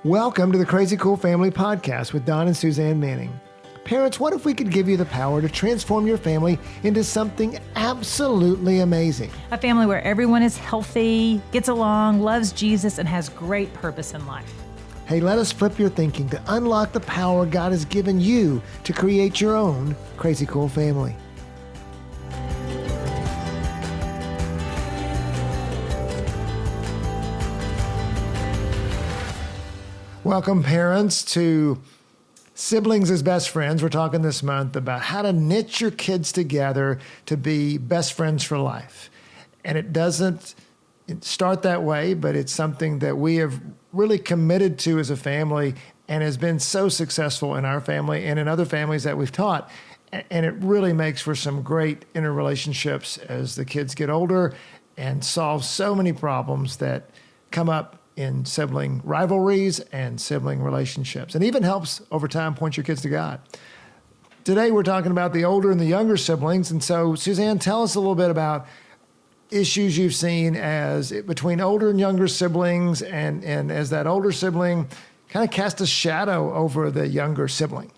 Welcome to the Crazy Cool Family Podcast with Don and Suzanne Manning. Parents, what if we could give you the power to transform your family into something absolutely amazing? A family where everyone is healthy, gets along, loves Jesus, and has great purpose in life. Hey, let us flip your thinking to unlock the power God has given you to create your own Crazy Cool family. Welcome, parents, to Siblings as Best Friends. We're talking this month about how to knit your kids together to be best friends for life. And it doesn't start that way, but it's something that we have really committed to as a family and has been so successful in our family and in other families that we've taught. And it really makes for some great interrelationships as the kids get older and solve so many problems that come up in sibling rivalries and sibling relationships, and even helps over time point your kids to God. Today we're talking about the older and the younger siblings, and so Suzanne, tell us a little bit about issues you've seen as between older and younger siblings, and as that older sibling kind of cast a shadow over the younger sibling.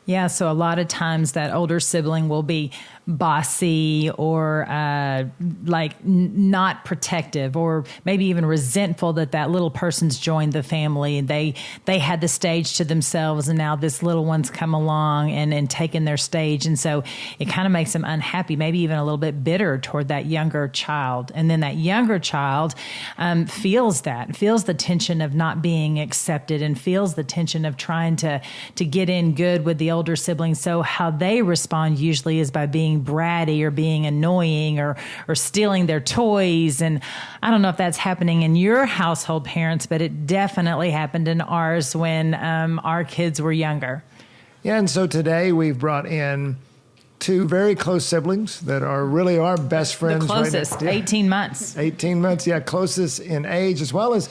Yeah, so a lot of times that older sibling will be bossy or not protective, or maybe even resentful that little person's joined the family. They had the stage to themselves, and now this little one's come along and taken their stage. And so it kind of makes them unhappy, maybe even a little bit bitter toward that younger child. And then that younger child feels the tension of not being accepted, and feels the tension of trying to get in good with the older siblings. So how they respond usually is by being bratty or being annoying or stealing their toys. And I don't know if that's happening in your household, parents, but it definitely happened in ours when our kids were younger. Yeah, and so today we've brought in two very close siblings that are really our best friends. The closest, right? 18 months. 18 months, yeah, closest in age, as well as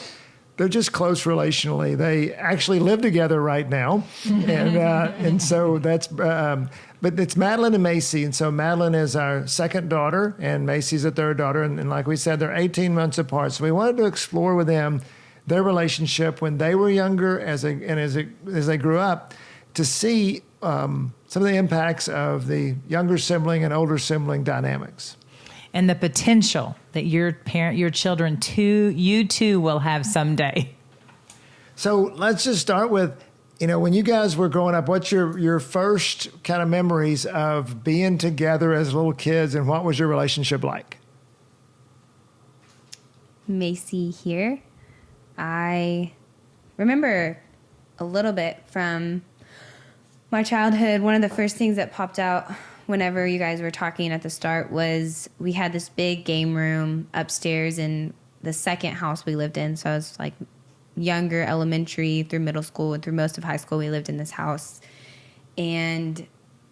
they're just close relationally. They actually live together right now. And so that's, but it's Madeline and Macy. And so Madeline is our second daughter, and Macy's the third daughter. And like we said, they're 18 months apart. So we wanted to explore with them their relationship when they were younger as they grew up, to see some of the impacts of the younger sibling and older sibling dynamics. And the potential that your children you too will have someday. So let's just start with, when you guys were growing up, what's your first kind of memories of being together as little kids, and what was your relationship like? Macy here. I remember a little bit from my childhood. One of the first things that popped out whenever you guys were talking at the start was we had this big game room upstairs in the second house we lived in. So I was like younger, elementary through middle school, and through most of high school we lived in this house. And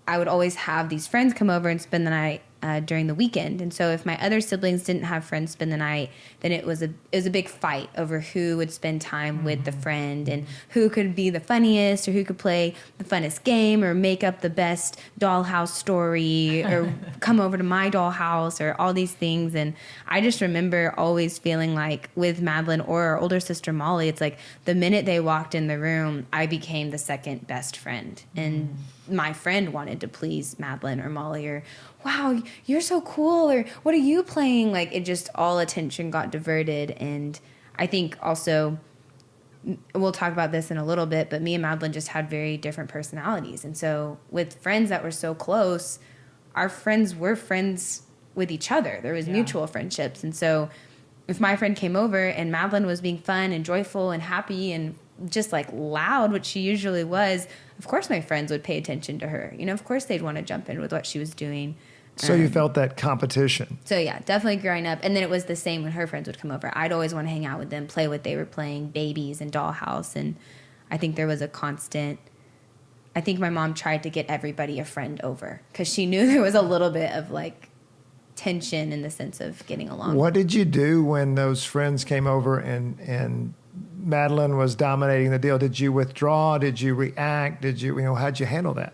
I would always have these friends come over and spend the night during the weekend. And so if my other siblings didn't have friends spend the night, then it was a big fight over who would spend time with the friend, and who could be the funniest, or who could play the funnest game, or make up the best dollhouse story, or come over to my dollhouse, or all these things. And I just remember always feeling like with Madeline or our older sister Molly, it's like the minute they walked in the room, I became the second best friend. And my friend wanted to please Madeline or Molly, or, wow, you're so cool, or what are you playing? Like, it just, all attention got diverted. And I think also, we'll talk about this in a little bit, but me and Madeline just had very different personalities. And so with friends that were so close, our friends were friends with each other. There was mutual friendships. And so if my friend came over and Madeline was being fun and joyful and happy and just like loud, which she usually was, of course my friends would pay attention to her. Of course they'd want to jump in with what she was doing. So you felt that competition. So yeah, definitely growing up. And then it was the same when her friends would come over. I'd always want to hang out with them, play what they were playing, babies and dollhouse. And I think there was a constant, I think my mom tried to get everybody a friend over, because she knew there was a little bit of like tension in the sense of getting along. What did you do when those friends came over and Madeline was dominating the deal? Did you withdraw? Did you react? How'd you handle that?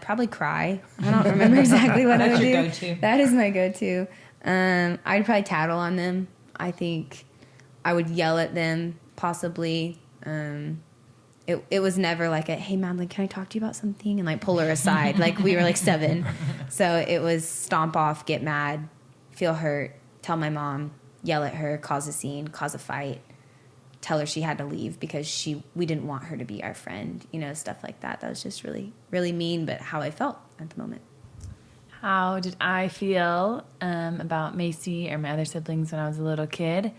Probably cry. I don't remember exactly what I would do. That's your go-to. That is my go-to. I'd probably tattle on them. I think I would yell at them, possibly It was never like hey, Madeline, can I talk to you about something? And like pull her aside. Like we were like 7. So it was stomp off, get mad, feel hurt, tell my mom, yell at her, cause a scene, cause a fight, tell her she had to leave because we didn't want her to be our friend, stuff like that. That was just really, really mean, but how I felt at the moment. How did I feel about Macy or my other siblings when I was a little kid?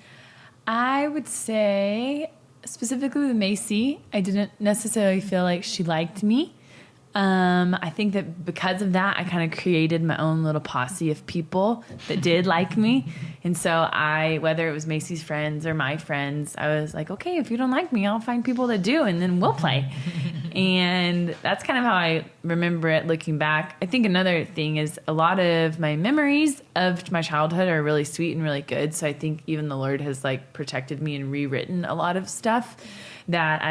I would say, specifically with Macy, I didn't necessarily feel like she liked me. I think that because of that, I kind of created my own little posse of people that did like me. And so whether it was Macy's friends or my friends, I was like, okay, if you don't like me, I'll find people that do, and then we'll play. And that's kind of how I remember it looking back. I think another thing is a lot of my memories of my childhood are really sweet and really good. So I think even the Lord has like protected me and rewritten a lot of stuff that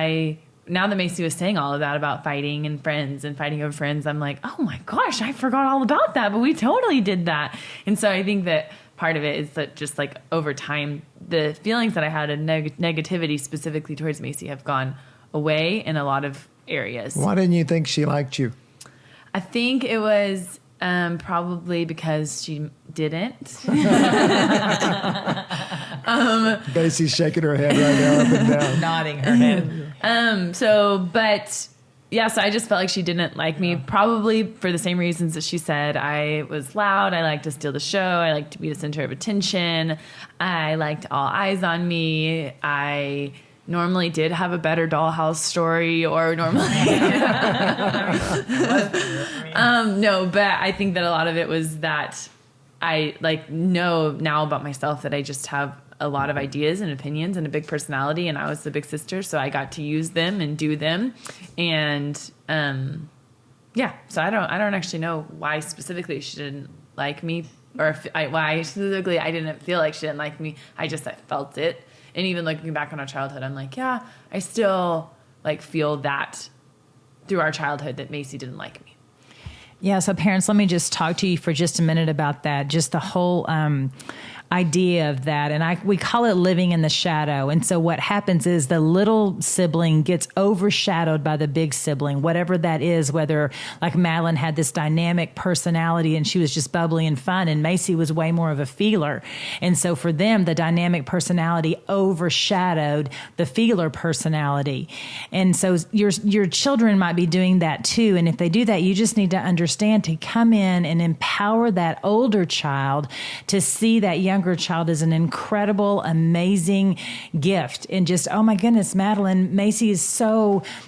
now that Macy was saying all of that about fighting and friends and fighting over friends, I'm like, oh my gosh, I forgot all about that, but we totally did that. And so I think that part of it is that just like over time, the feelings that I had of negativity specifically towards Macy have gone away in a lot of areas. Why didn't you think she liked you? I think it was probably because she didn't. Macy's shaking her head right now, up and down. Nodding her head. So I just felt like she didn't like me, probably for the same reasons that she said. I was loud. I liked to steal the show. I liked to be the center of attention. I liked all eyes on me. I normally did have a better dollhouse story or normally. No, but I think that a lot of it was that I know now about myself that I just have a lot of ideas and opinions and a big personality, and I was the big sister, so I got to use them and do them. And so I don't actually know why specifically she didn't like me, or why specifically I didn't feel like she didn't like me. I felt it. And even looking back on our childhood, I'm like, yeah, I still feel that through our childhood that Macy didn't like me. Yeah, so parents, let me just talk to you for just a minute about that. Just the whole idea of that. And we call it living in the shadow. And so what happens is the little sibling gets overshadowed by the big sibling, whatever that is, whether like Madeline had this dynamic personality and she was just bubbly and fun, and Macy was way more of a feeler. And so for them, the dynamic personality overshadowed the feeler personality. And so your children might be doing that too. And if they do that, you just need to understand to come in and empower that older child to see that younger child as an incredible, amazing gift. And just, oh my goodness, Madeline, Macy is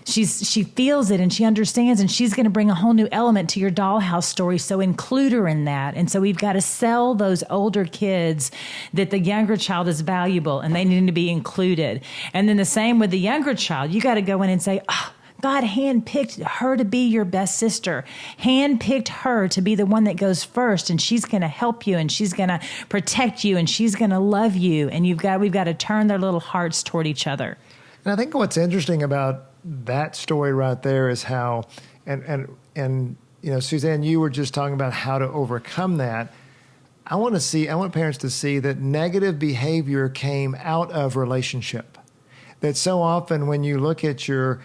she feels it and she understands, and she's going to bring a whole new element to your dollhouse story. So include her in that. And so we've got to sell those older kids that the younger child is valuable and they need to be included. And then the same with the younger child. You got to go in and say, oh, God handpicked her to be your best sister, handpicked her to be the one that goes first, and she's going to help you, and she's going to protect you, and she's going to love you. And we've got to turn their little hearts toward each other. And I think what's interesting about that story right there is how, and Suzanne, you were just talking about how to overcome that. I want parents to see that negative behavior came out of relationship. That so often when you look at your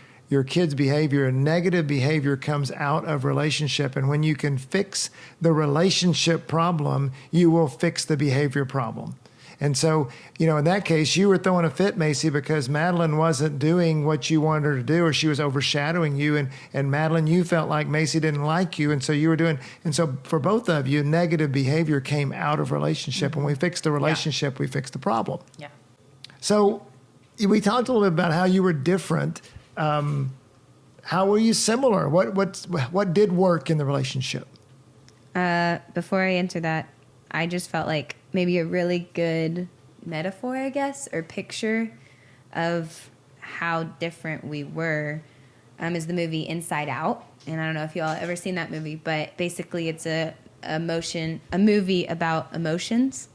kid's behavior, negative behavior comes out of relationship. And when you can fix the relationship problem, you will fix the behavior problem. And so, in that case, you were throwing a fit, Macy, because Madeline wasn't doing what you wanted her to do, or she was overshadowing you. And Madeline, you felt like Macy didn't like you. And so you were doing, and so for both of you, negative behavior came out of relationship. Mm-hmm. When we fixed the relationship, we fixed the problem. Yeah. So we talked a little bit about how you were different. How were you similar? What did work in the relationship? Before I answer that, I just felt like maybe a really good metaphor, I guess, or picture of how different we were is the movie Inside Out. And I don't know if you all ever seen that movie, but basically it's a movie about emotions.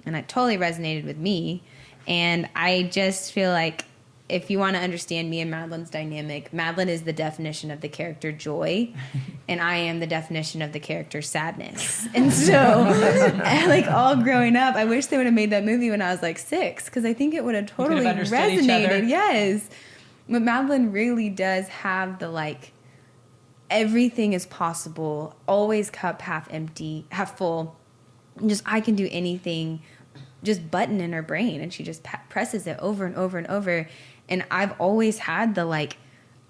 And it totally resonated with me. And I just feel like if you want to understand me and Madeline's dynamic, Madeline is the definition of the character joy, and I am the definition of the character sadness. And so, all growing up, I wish they would have made that movie when I was 6, because I think it would have totally resonated. Yes. But Madeline really does have the like, everything is possible, always cup half empty, half full. Just, I can do anything, just button in her brain. And she just presses it over and over and over. And I've always had the like,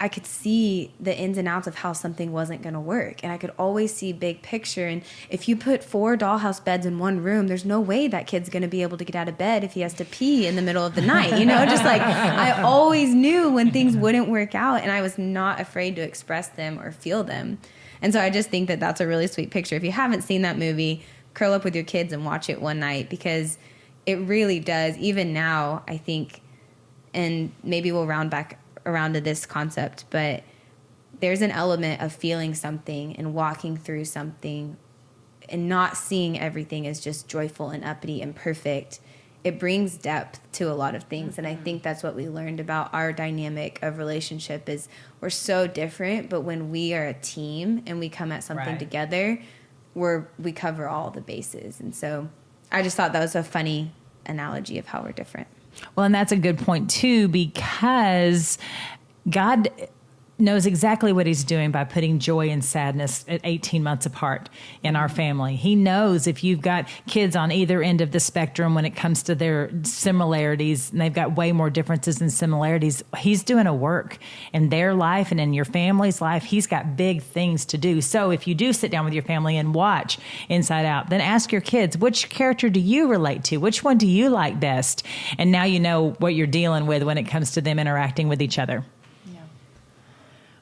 I could see the ins and outs of how something wasn't going to work. And I could always see big picture. And if you put 4 dollhouse beds in one room, there's no way that kid's going to be able to get out of bed if he has to pee in the middle of the night. You know, just like I always knew when things wouldn't work out, and I was not afraid to express them or feel them. And so I just think that that's a really sweet picture. If you haven't seen that movie, curl up with your kids and watch it one night, because it really does. Even now, I think, and maybe we'll round back around to this concept, but there's an element of feeling something and walking through something and not seeing everything as just joyful and uppity and perfect. It brings depth to a lot of things. And I think that's what we learned about our dynamic of relationship is we're so different, but when we are a team and we come at something together, we cover all the bases. And so I just thought that was a funny analogy of how we're different. Well, and that's a good point, too, because God knows exactly what he's doing by putting joy and sadness at 18 months apart in our family. He knows if you've got kids on either end of the spectrum when it comes to their similarities, and they've got way more differences than similarities, he's doing a work in their life and in your family's life. He's got big things to do. So if you do sit down with your family and watch Inside Out, then ask your kids, which character do you relate to? Which one do you like best? And now you know what you're dealing with when it comes to them interacting with each other.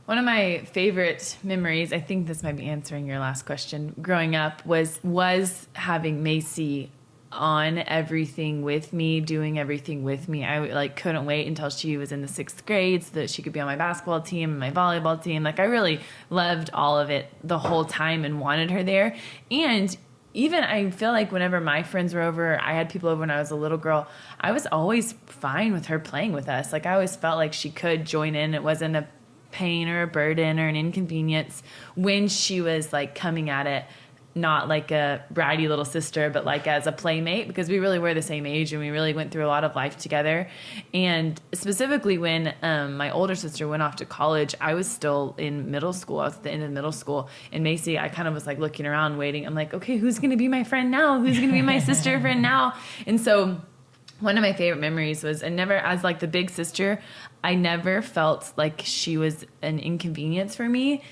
One of my favorite memories, I think this might be answering your last question, growing up was having Macy on everything with me, doing everything with me. I couldn't wait until she was in the 6th grade so that she could be on my basketball team and my volleyball team. Like I really loved all of it the whole time and wanted her there. And even I feel like whenever my friends were over, I had people over when I was a little girl, I was always fine with her playing with us. Like I always felt like she could join in. It wasn't a pain or a burden or an inconvenience when she was like coming at it, not like a bratty little sister, but like as a playmate, because we really were the same age and we really went through a lot of life together. And specifically when my older sister went off to college, I was still in middle school. I was at the end of middle school. And Macy, I kind of was like looking around waiting. I'm like, okay, who's going to be my friend now? Who's going to be my sister friend now? And so one of my favorite memories was, and never as like the big sister, I never felt like she was an inconvenience for me.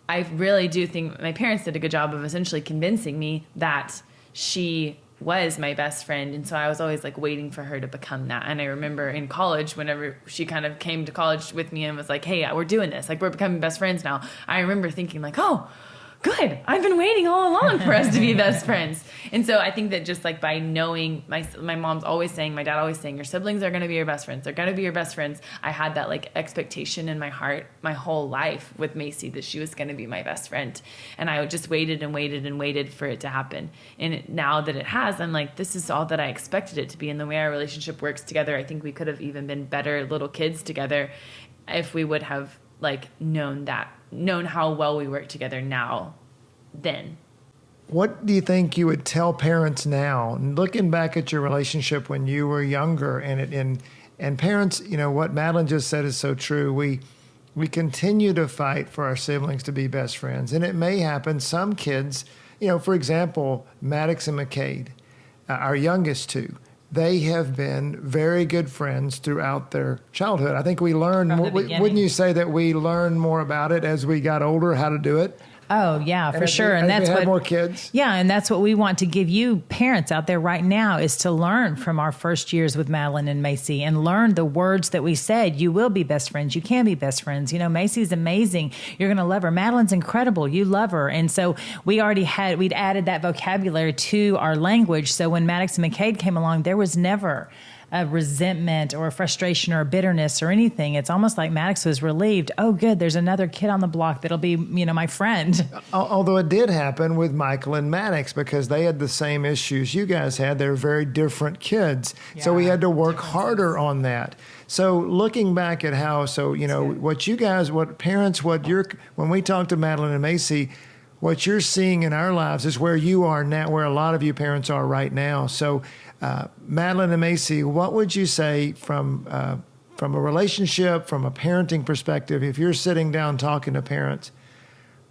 I really do think my parents did a good job of essentially convincing me that she was my best friend. And so I was always like waiting for her to become that. And I remember in college, whenever she kind of came to college with me and was like, hey, we're doing this. Like we're becoming best friends now. I remember thinking like, oh, good. I've been waiting all along for us to be best friends. And so I think that just like by knowing my mom's always saying, my dad always saying, your siblings are going to be your best friends. They're going to be your best friends. I had that like expectation in my heart my whole life with Macy that she was going to be my best friend. And I just waited and waited and waited for it to happen. And now that it has, I'm like, this is all that I expected it to be. And the way our relationship works together, I think we could have even been better little kids together if we would have like known how well we work together now then. What do you think you would tell parents now, looking back at your relationship when you were younger, and parents, you know, what Madeline just said is so true. We continue to fight for our siblings to be best friends, and it may happen. Some kids, you know, for example, Maddox and McCade, our youngest two, they have been very good friends throughout their childhood. I think we learned more. Wouldn't you say that we learned more about it as we got older, how to do it? Oh, yeah, for sure. And that's what more kids. Yeah, and that's what we want to give you parents out there right now is to learn from our first years with Madeline and Macy and learn the words that we said. You will be best friends. You can be best friends. You know, Macy's amazing. You're going to love her. Madeline's incredible. You love her. And so we'd added that vocabulary to our language. So when Maddox and McCade came along, there was never a resentment or a frustration or a bitterness or anything. It's almost like Maddox was relieved. Oh, good. There's another kid on the block that'll be, you know, my friend. Although it did happen with Michael and Maddox because they had the same issues you guys had. They're very different kids. Yeah, so we had to work harder on that. So looking back at how, when we talk to Madeline and Macy, what you're seeing in our lives is where you are now, where a lot of you parents are right now. So Madeline and Macy, what would you say from from a relationship, from a parenting perspective, if you're sitting down talking to parents,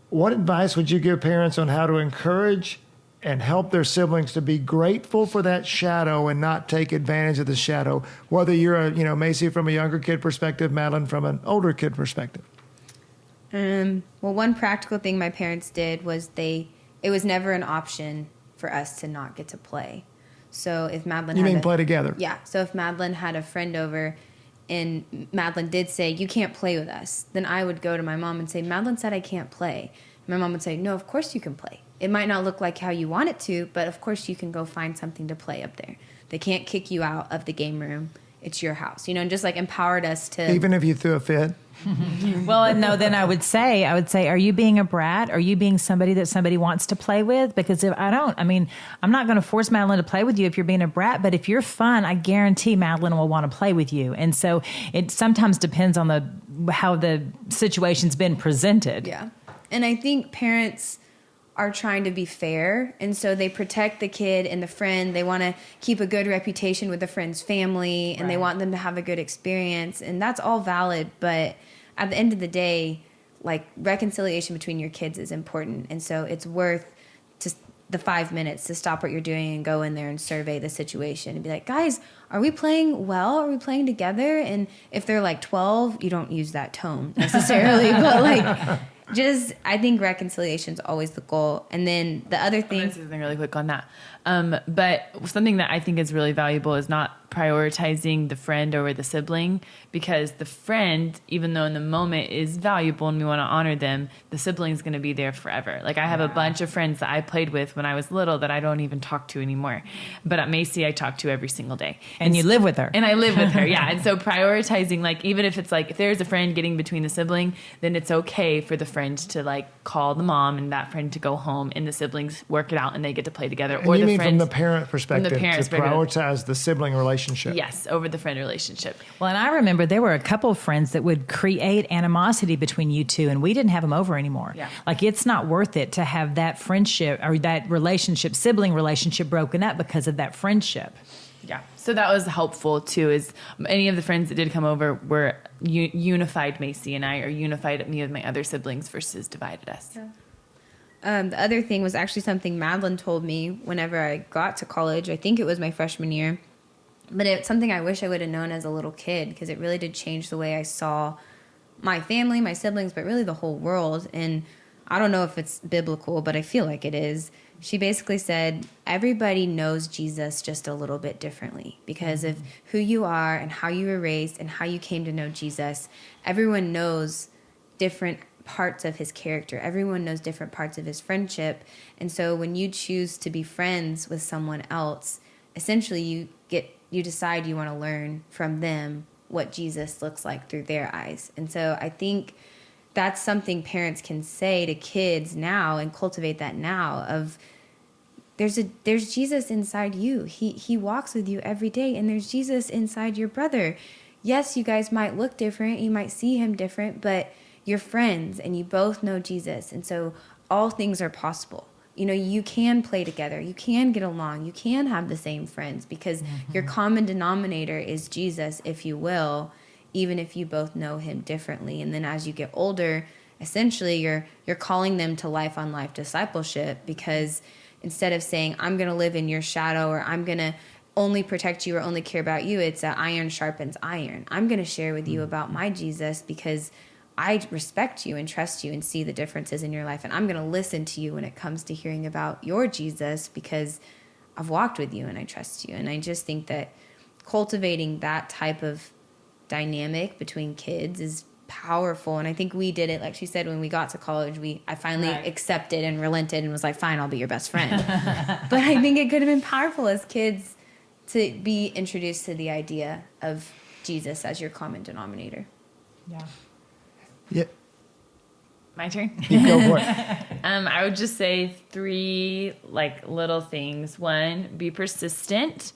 what advice would you give parents on how to encourage and help their siblings to be grateful for that shadow and not take advantage of the shadow, whether you're Macy from a younger kid perspective, Madeline from an older kid perspective? Well, one practical thing my parents did was it was never an option for us to not get to play. So if Madeline play together? Yeah. So if Madeline had a friend over and Madeline did say, you can't play with us, then I would go to my mom and say, Madeline said I can't play. My mom would say, no, of course you can play. It might not look like how you want it to, but of course you can go find something to play up there. They can't kick you out of the game room. It's your house, and just like empowered us to. Even if you threw a fit? Well, no, then I would say, are you being a brat? Are you being somebody that somebody wants to play with? Because if I don't, I'm not going to force Madeline to play with you if you're being a brat, but if you're fun, I guarantee Madeline will want to play with you. And so it sometimes depends on how the situation's been presented. Yeah. And I think parents are trying to be fair, and so they protect the kid and the friend. They want to keep a good reputation with the friend's family, and they want them to have a good experience, and that's all valid. But at the end of the day, like, reconciliation between your kids is important, and so it's worth the 5 minutes to stop what you're doing and go in there and survey the situation and be like, guys, are we playing well? Are we playing together? And if they're like 12, you don't use that tone necessarily, but like, I think reconciliation is always the goal. And then the other thing. I'm going to say something really quick on that. But something that I think is really valuable is not prioritizing the friend over the sibling, because the friend, even though in the moment is valuable and we want to honor them, the sibling's going to be there forever. Like, I have a bunch of friends that I played with when I was little that I don't even talk to anymore. But at Macy, I talk to every single day. And you live with her. And I live with her, yeah. And so prioritizing, like, even if it's like, if there's a friend getting between the sibling, then it's okay for the friend to like call the mom and that friend to go home, and the siblings work it out and they get to play together. And or you mean from the parent perspective, to prioritize the sibling relationship? Yes, over the friend relationship. Well, and I remember there were a couple of friends that would create animosity between you two, and we didn't have them over anymore. Yeah. Like, it's not worth it to have that friendship or that relationship, sibling relationship, broken up because of that friendship. Yeah. So that was helpful too, is any of the friends that did come over were unified Macy and I, or unified me with my other siblings versus divided us. Yeah. The other thing was actually something Madeline told me whenever I got to college. I think it was my freshman year. But it's something I wish I would have known as a little kid, because it really did change the way I saw my family, my siblings, but really the whole world. And I don't know if it's biblical, but I feel like it is. She basically said, everybody knows Jesus just a little bit differently because of who you are and how you were raised and how you came to know Jesus. Everyone knows different parts of his character. Everyone knows different parts of his friendship. And so when you choose to be friends with someone else, essentially you decide you want to learn from them what Jesus looks like through their eyes. And so I think that's something parents can say to kids now and cultivate that now of there's Jesus inside you. He walks with you every day, and there's Jesus inside your brother. Yes, you guys might look different, you might see him different, but you're friends and you both know Jesus. And so all things are possible. You can play together, you can get along, you can have the same friends, because your common denominator is Jesus, if you will, even if you both know him differently. And then as you get older, essentially you're calling them to life on life discipleship, because instead of saying, I'm going to live in your shadow, or I'm going to only protect you or only care about you, it's iron sharpens iron. I'm going to share with you about my Jesus because I respect you and trust you and see the differences in your life. And I'm going to listen to you when it comes to hearing about your Jesus because I've walked with you and I trust you. And I just think that cultivating that type of dynamic between kids is powerful. And I think we did it, like she said, when we got to college, I finally accepted and relented and was like, fine, I'll be your best friend. But I think it could have been powerful as kids to be introduced to the idea of Jesus as your common denominator. Yeah. Yep. My turn? You go for it. I would just say 3 little things. 1, be persistent.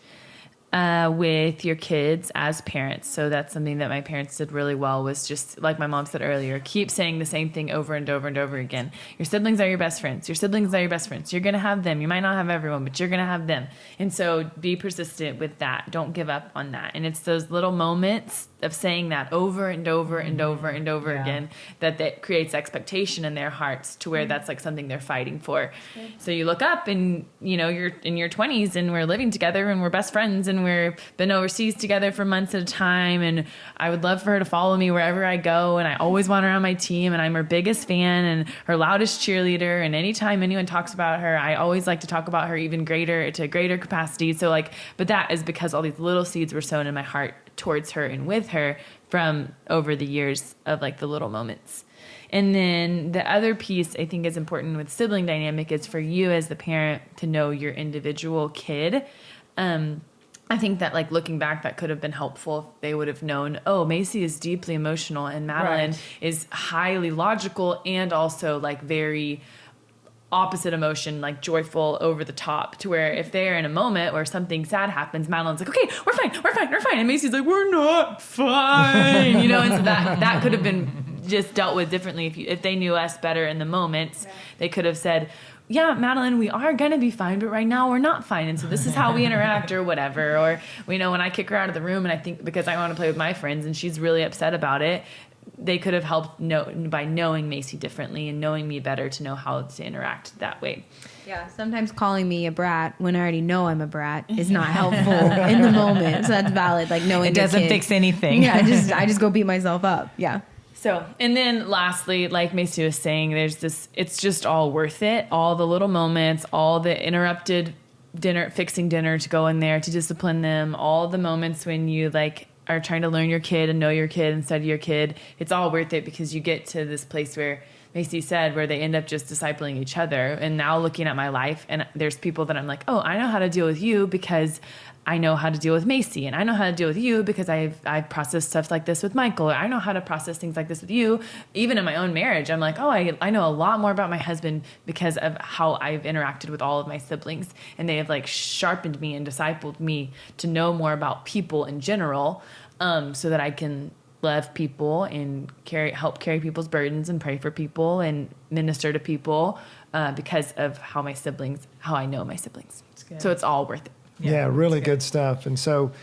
with your kids as parents. So that's something that my parents did really well, was just like my mom said earlier, keep saying the same thing over and over and over again. Your siblings are your best friends. Your siblings are your best friends. You're going to have them. You might not have everyone, but you're going to have them. And so be persistent with that. Don't give up on that. And it's those little moments of saying that over and over and over and over again that creates expectation in their hearts to where that's like something they're fighting for. So you look up and, you know, you're in your 20s and we're living together and we're best friends and we've been overseas together for months at a time. And I would love for her to follow me wherever I go. And I always want her on my team. And I'm her biggest fan and her loudest cheerleader. And anytime anyone talks about her, I always like to talk about her even greater, to a greater capacity. So like, but that is because all these little seeds were sown in my heart towards her and with her from over the years of like the little moments. And then the other piece I think is important with sibling dynamic is for you as the parent to know your individual kid. I think that like looking back, that could have been helpful if they would have known, oh, Macy is deeply emotional and Madeline is highly logical and also like very opposite emotion, like joyful, over the top, to where if they're in a moment where something sad happens, Madeline's like, okay, we're fine. And Macy's like, we're not fine, you know? And so that could have been just dealt with differently. If they knew us better in the moments, they could have said, yeah, Madeline, we are going to be fine, but right now we're not fine. And so this is how we interact or whatever. Or, you know, when I kick her out of the room and I think because I want to play with my friends and she's really upset about it, they could have helped by knowing Macy differently and knowing me better to know how to interact that way. Yeah, sometimes calling me a brat when I already know I'm a brat is not helpful in the moment. So that's valid, like knowing it doesn't fix anything. Yeah, I just go beat myself up. Yeah. So, and then lastly, like Macy was saying, there's this, it's just all worth it. All the little moments, all the interrupted fixing dinner to go in there to discipline them, all the moments when you like are trying to learn your kid and know your kid and study your kid. It's all worth it because you get to this place where Macy said, where they end up just discipling each other. And now looking at my life, and there's people that I'm like, oh, I know how to deal with you because I know how to deal with Macy, and I know how to deal with you because I've processed stuff like this with Michael, or I know how to process things like this with you. Even in my own marriage, I'm like, oh, I know a lot more about my husband because of how I've interacted with all of my siblings, and they have like sharpened me and discipled me to know more about people in general, so that I can love people and help carry people's burdens and pray for people and minister to people because of how I know my siblings. So it's all worth it. Yeah, really good stuff. And so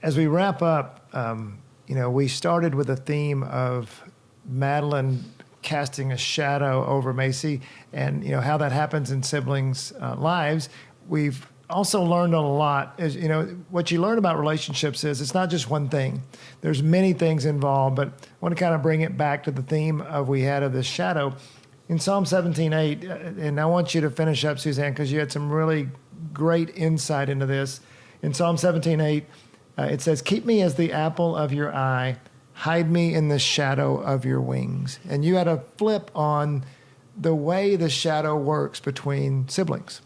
as we wrap up, you know, we started with a theme of Madeline casting a shadow over Macy and, you know, how that happens in siblings' lives. We've also learned a lot. Is, you know, what you learn about relationships is it's not just one thing. There's many things involved, but I want to kind of bring it back to the theme we had of this shadow. In Psalm 17:8, and I want you to finish up, Suzanne, because you had some really great insight into this. In Psalm 17:8, it says, keep me as the apple of your eye, hide me in the shadow of your wings. And you had a flip on the way the shadow works between siblings.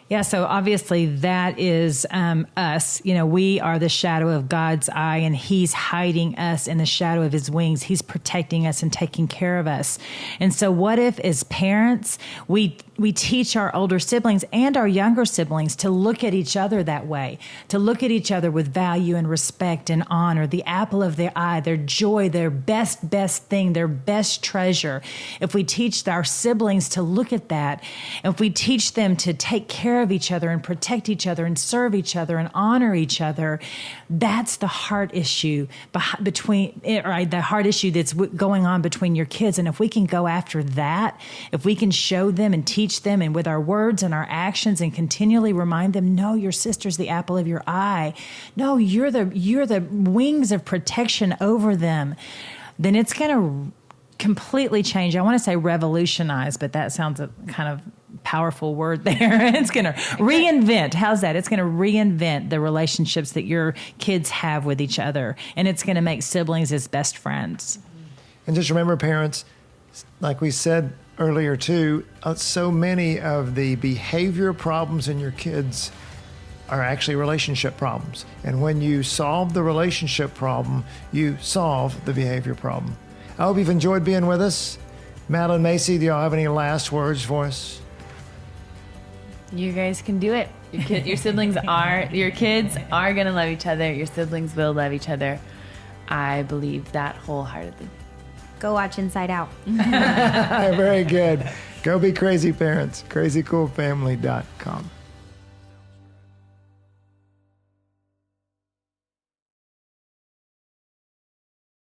Yeah, so obviously that is us. You know, we are the shadow of God's eye, and He's hiding us in the shadow of His wings. He's protecting us and taking care of us. And so what if, as parents, we teach our older siblings and our younger siblings to look at each other that way, to look at each other with value and respect and honor, the apple of their eye, their joy, their best thing, their best treasure. If we teach our siblings to look at that, if we teach them to take care of each other and protect each other and serve each other and honor each other, that's the heart issue the heart issue that's going on between your kids. And if we can go after that, if we can show them and teach them, and with our words and our actions, and continually remind them, no, your sister's the apple of your eye. No, you're the wings of protection over them. Then it's going to completely change. I want to say revolutionize, but that sounds a kind of powerful word there. It's going to reinvent. How's that? It's going to reinvent the relationships that your kids have with each other. And it's going to make siblings as best friends. And just remember, parents, like we said earlier too, so many of the behavior problems in your kids are actually relationship problems. And when you solve the relationship problem, you solve the behavior problem. I hope you've enjoyed being with us. Madeline, Macy, do y'all have any last words for us? You guys can do it. Your siblings are, your kids are going to love each other. Your siblings will love each other. I believe that wholeheartedly. Go watch Inside Out. Very good. Go be crazy parents. crazycoolfamily.com.